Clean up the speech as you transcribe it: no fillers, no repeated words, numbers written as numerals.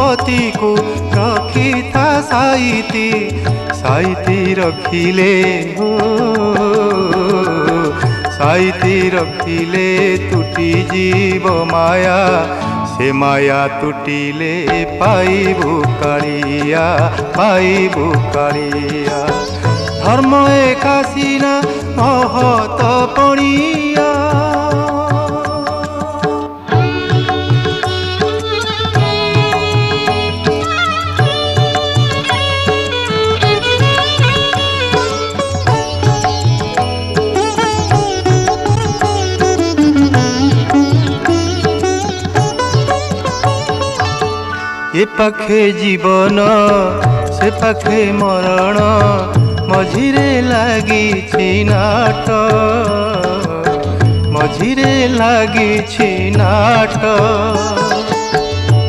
संपत्ति को रखी था साइती साइती रखिले हो साइती रखिले तुटी जीव माया से माया तुटिले पाइबु कालिया धर्म एका सिना महत पणिया ए पाखे जीवन से पाखे मरण मझिरे लागी नाट मझिरे लागी नाट।